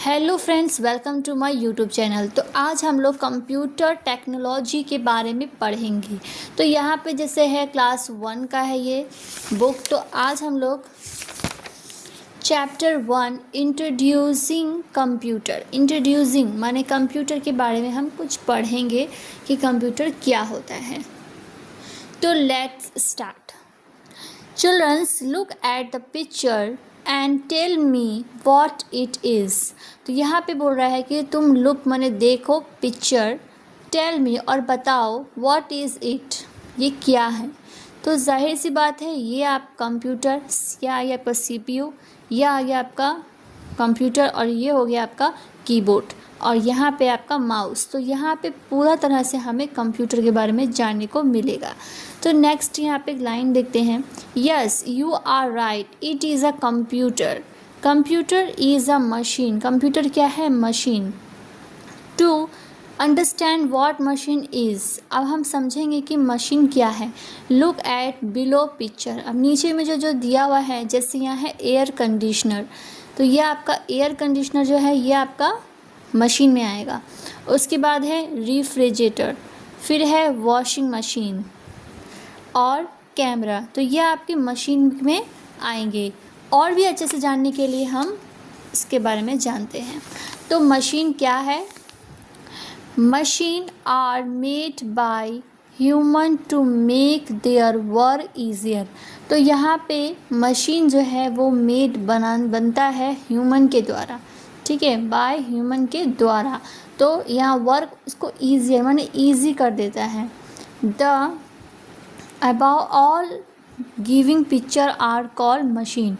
Hello friends, welcome to my YouTube channel. तो आज हम लोग कंप्यूटर टेक्नोलॉजी के बारे में पढ़ेंगे। तो यहाँ पे जैसे है क्लास 1 का है ये बुक। तो आज हम लोग चैप्टर 1 इंट्रोड्यूसिंग कंप्यूटर, इंट्रोड्यूसिंग माने कंप्यूटर के बारे में हम कुछ पढ़ेंगे कि कंप्यूटर क्या होता है। तो let's start. Childrens look at the picture and tell me what it is. तो यहाँ पे बोल रहा है कि तुम लुक माने देखो, पिक्चर, टेल मी और बताओ व्हाट इज़ इट, ये क्या है। तो जाहिर सी बात है, ये आप कंप्यूटर या ये आपका CPU या ये आपका कंप्यूटर और ये हो गया आपका कीबोर्ड और यहाँ पे आपका माउस। तो यहाँ पे पूरा तरह से हमें कंप्यूटर के बारे में जानने को मिलेगा। तो नेक्स्ट यहाँ पे एक लाइन देखते हैं। Yes you are right, it is a computer. Computer is a machine. Computer क्या है? Machine. To understand what machine is. अब हम समझेंगे कि मशीन क्या है। Look at below picture. अब नीचे में जो दिया हुआ है, जैसे यहाँ है एयर कंडीशनर, तो ये आपका एयर कंडीशनर जो है ये आपका मशीन में आएगा। उसके बाद है रेफ्रिजरेटर, फिर है वॉशिंग मशीन और कैमरा। तो ये आपकी मशीन में आएंगे। और भी अच्छे से जानने के लिए हम इसके बारे में जानते हैं। तो मशीन क्या है? Machine are made by human to make their work easier. तो यहाँ पे मशीन जो है वो बनता है ह्यूमन के द्वारा, ठीक है, बाय ह्यूमन के द्वारा। तो यहाँ वर्क उसको ईजियर माने ईजी कर देता है। The above all giving picture are called machine.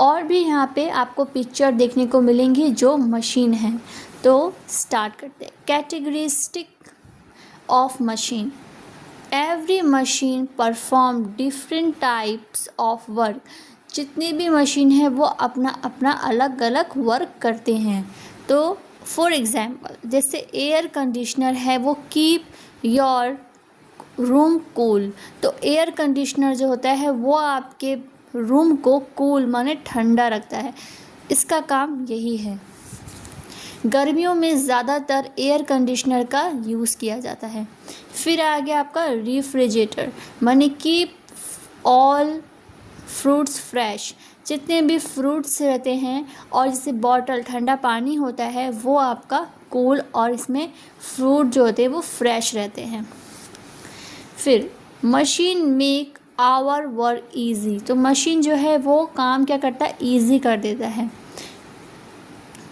और भी यहाँ पे आपको पिक्चर देखने को मिलेंगी जो मशीन है। तो स्टार्ट करते हैं। Characteristic of machine. Every machine perform different types of work. जितनी भी मशीन है वो अपना अपना अलग अलग वर्क करते हैं। तो फॉर एग्ज़ाम्पल जैसे एयर कंडीशनर है वो कीप योर रूम कूल। तो एयर कंडीशनर जो होता है वो आपके रूम को कूल माने ठंडा रखता है, इसका काम यही है। गर्मियों में ज़्यादातर एयर कंडीशनर का यूज़ किया जाता है। फिर आ गया आपका रेफ्रिजरेटर माने कीप ऑल फ्रूट्स फ्रेश। जितने भी फ्रूट्स रहते हैं और जैसे बॉटल ठंडा पानी होता है वो आपका कूल और इसमें फ्रूट जो होते हैं वो फ्रेश रहते हैं। फिर machine make our work easy. तो मशीन जो है वो काम क्या करता है? ईजी कर देता है।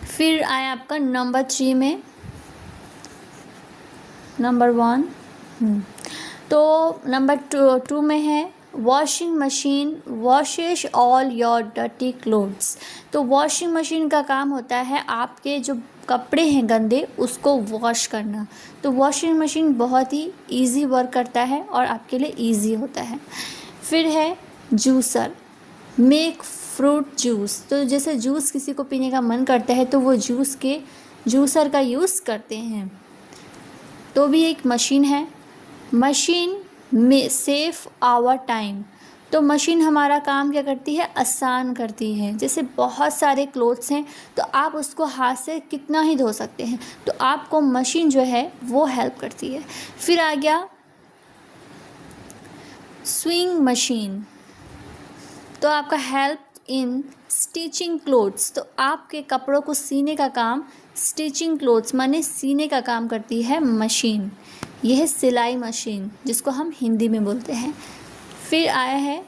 फिर आया आपका नंबर 3 में, नंबर 1। तो नंबर 2 में है washing machine washes all your dirty clothes. तो वॉशिंग मशीन का काम होता है आपके जो कपड़े हैं गंदे उसको वॉश करना। तो वॉशिंग मशीन बहुत ही इजी वर्क करता है और आपके लिए इजी होता है। फिर है जूसर, मेक फ्रूट जूस। तो जैसे जूस किसी को पीने का मन करता है तो वो जूसर का यूज़ करते हैं। तो भी एक मशीन है। मशीन में सेव आवर टाइम। तो मशीन हमारा काम क्या करती है? आसान करती है। जैसे बहुत सारे क्लोथ्स हैं तो आप उसको हाथ से कितना ही धो सकते हैं, तो आपको मशीन जो है वो हेल्प करती है। फिर आ गया स्विंग मशीन। तो आपका हेल्प इन स्टिचिंग क्लोथ्स। तो आपके कपड़ों को सीने का काम स्टिचिंग क्लोथ्स माने सीने का काम करती है मशीन। यह है सिलाई मशीन जिसको हम हिंदी में बोलते हैं। फिर आया है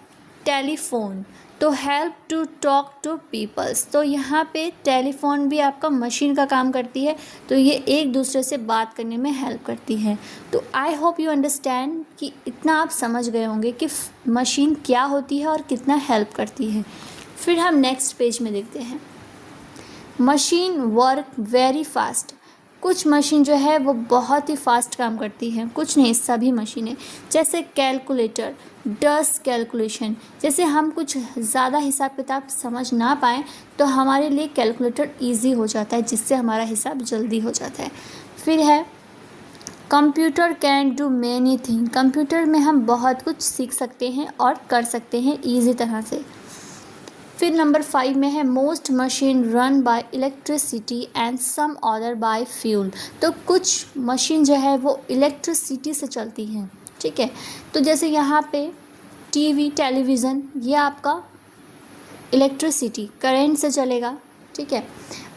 टेलीफोन। तो help to talk to peoples. तो यहाँ पे टेलीफोन भी आपका मशीन का काम करती है, तो ये एक दूसरे से बात करने में हेल्प करती है। तो आई होप यू अंडरस्टैंड कि इतना आप समझ गए होंगे कि मशीन क्या होती है और कितना हेल्प करती है। फिर हम नेक्स्ट पेज में देखते हैं। Machine work very fast. कुछ मशीन जो है वो बहुत ही फास्ट काम करती है, कुछ नहीं, सभी मशीनें। जैसे कैलकुलेटर डस कैलकुलेशन। जैसे हम कुछ ज़्यादा हिसाब किताब समझ ना पाएँ तो हमारे लिए कैलकुलेटर इजी हो जाता है, जिससे हमारा हिसाब जल्दी हो जाता है। फिर है computer can do many thing. Computer में हम बहुत कुछ सीख सकते हैं और कर सकते हैं ईजी तरह से। फिर नंबर 5 में है most machine run by electricity and some other by fuel. तो कुछ मशीन जो है वो इलेक्ट्रिसिटी से चलती हैं, ठीक है। तो जैसे यहाँ पे टीवी टेलीविज़न ये आपका इलेक्ट्रिसिटी करंट से चलेगा, ठीक है।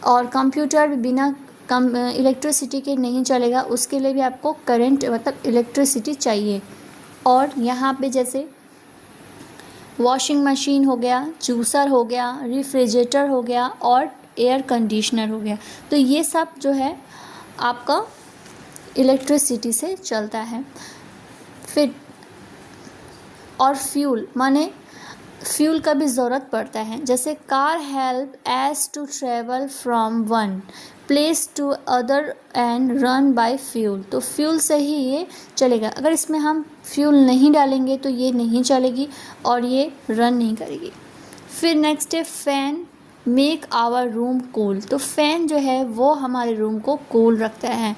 और कंप्यूटर बिना इलेक्ट्रिसिटी के नहीं चलेगा, उसके लिए भी आपको करंट मतलब इलेक्ट्रिसिटी चाहिए। और यहाँ पे जैसे वॉशिंग मशीन हो गया, जूसर हो गया, रेफ्रिजरेटर हो गया और एयर कंडीशनर हो गया। तो ये सब जो है आपका इलेक्ट्रिसिटी से चलता है। फिर और फ्यूल माने फ्यूल का भी ज़रूरत पड़ता है। जैसे car help us to travel from one place to other and run by fuel. तो फ्यूल से ही ये चलेगा। अगर इसमें हम फ्यूल नहीं डालेंगे तो ये नहीं चलेगी और ये रन नहीं करेगी। फिर नेक्स्ट है fan make our room cool. तो फ़ैन जो है वो हमारे रूम को कूल रखता है।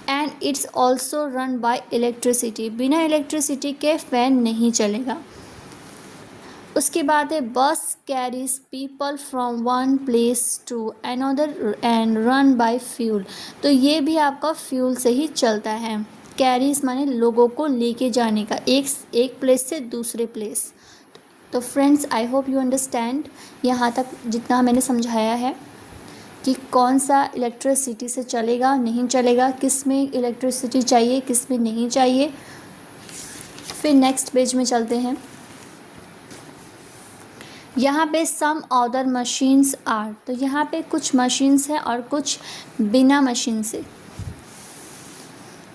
And it's also run by electricity. बिना इलेक्ट्रिसिटी के फ़ैन नहीं चलेगा। उसके बाद है bus carries people from one place to another and run by fuel. तो ये भी आपका फ्यूल से ही चलता है। कैरीज माने लोगों को लेके जाने का एक प्लेस से दूसरे प्लेस। तो friends I hope you understand यहाँ तक जितना मैंने समझाया है कि कौन सा इलेक्ट्रिसिटी से चलेगा नहीं चलेगा, किस में इलेक्ट्रिसिटी चाहिए किस में नहीं चाहिए। फिर नेक्स्ट पेज में चलते हैं। यहाँ पे सम अदर मशीन्स आर। तो यहाँ पे कुछ मशीन्स हैं और कुछ बिना मशीन से।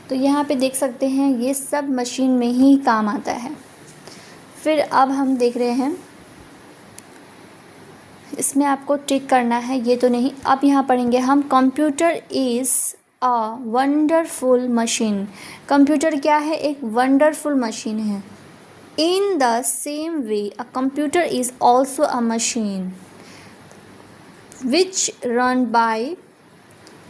तो यहाँ पे देख सकते हैं ये सब मशीन में ही काम आता है। फिर अब हम देख रहे हैं इसमें आपको टिक करना है, ये तो नहीं। अब यहाँ पढ़ेंगे हम computer is a wonderful machine. Computer क्या है? एक वंडरफुल मशीन है। In the same way, a computer is also a machine which run by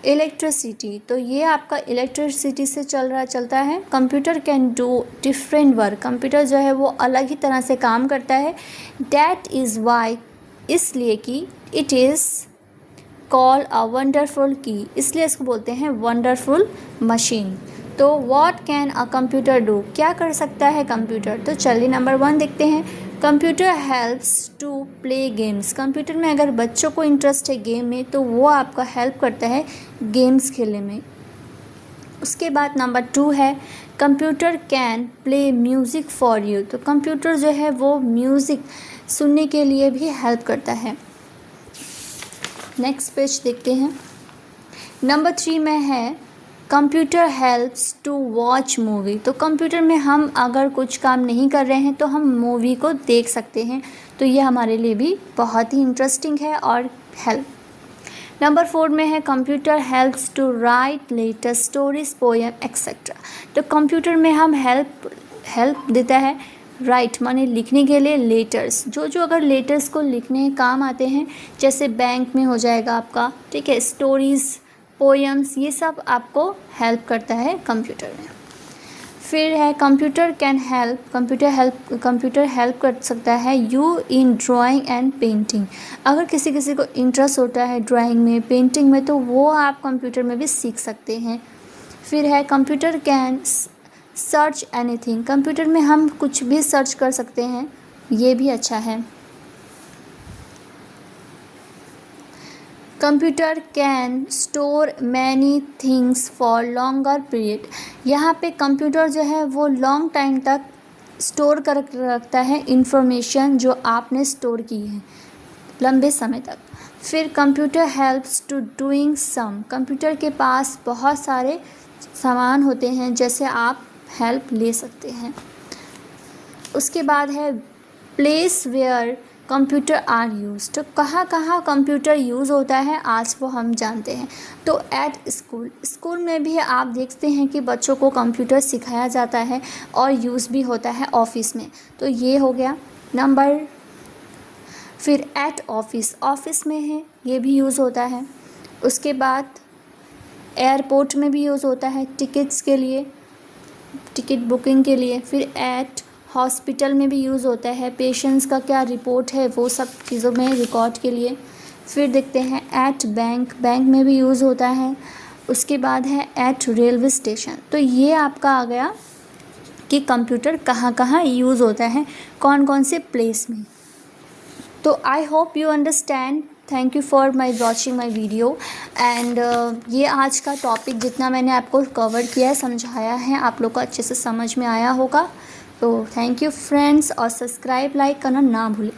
electricity। तो ये आपका इलेक्ट्रिसिटी से चलता है। Computer can do different work. Computer जो है वो अलग ही तरह से काम करता है। That is why, इसलिए कि it is called a wonderful key, इसलिए इसको बोलते हैं वंडरफुल मशीन। तो what can a computer do? क्या कर सकता है कंप्यूटर? तो चलिए नंबर 1 देखते हैं। Computer helps to play games. Computer में अगर बच्चों को इंटरेस्ट है गेम में तो वो आपका हेल्प करता है गेम्स खेलने में। उसके बाद नंबर 2 है computer can play music for you. तो कंप्यूटर जो है वो म्यूज़िक सुनने के लिए भी हेल्प करता है। नेक्स्ट पेज देखते हैं। नंबर 3 में है computer helps to watch movie. तो कंप्यूटर में हम अगर कुछ काम नहीं कर रहे हैं तो हम मूवी को देख सकते हैं। तो ये हमारे लिए भी बहुत ही इंटरेस्टिंग है और हेल्प। नंबर 4 में है computer helps to write letters stories poem etcetera. तो कंप्यूटर में हम हेल्प देता है राइट माने लिखने के लिए लेटर्स, जो अगर लेटर्स को लिखने काम आते हैं, जैसे बैंक में हो जाएगा आपका, ठीक है, स्टोरीज़ पोएम्स, ये सब आपको हेल्प करता है कंप्यूटर में। फिर है कंप्यूटर हेल्प कर सकता है you in drawing and painting. अगर किसी को इंटरेस्ट होता है ड्राइंग में पेंटिंग में तो वो आप कंप्यूटर में भी सीख सकते हैं। फिर है computer can search anything. Computer में हम कुछ भी सर्च कर सकते हैं, ये भी अच्छा है। Computer can store many things for longer period. यहाँ पे कंप्यूटर जो है वो लॉन्ग टाइम तक स्टोर कर रखता है इंफॉर्मेशन जो आपने स्टोर की है लंबे समय तक। फिर computer helps to doing sum. Computer के पास बहुत सारे सामान होते हैं जैसे आप हेल्प ले सकते हैं। उसके बाद है place where computer are use. तो कहाँ कंप्यूटर यूज़ होता है आज वो हम जानते हैं। तो एट स्कूल में भी आप देखते हैं कि बच्चों को कंप्यूटर सिखाया जाता है और यूज़ भी होता है ऑफिस में। तो ये हो गया नंबर। फिर एट ऑफिस में है, ये भी यूज़ होता है। उसके बाद एयरपोर्ट में भी यूज़ होता है टिकट्स के लिए, टिकट बुकिंग के लिए। फिर एट हॉस्पिटल में भी यूज़ होता है, पेशेंट्स का क्या रिपोर्ट है वो सब चीज़ों में रिकॉर्ड के लिए। फिर देखते हैं एट बैंक, बैंक में भी यूज़ होता है। उसके बाद है एट रेलवे स्टेशन। तो ये आपका आ गया कि कंप्यूटर कहाँ कहाँ यूज़ होता है, कौन कौन से प्लेस में। तो I hope you understand. Thank you for my watching my video and ये आज का टॉपिक जितना मैंने आपको कवर किया है, समझाया है, आप लोग को अच्छे से समझ में आया होगा। तो थैंक यू फ्रेंड्स, और सब्सक्राइब लाइक करना ना भूलें।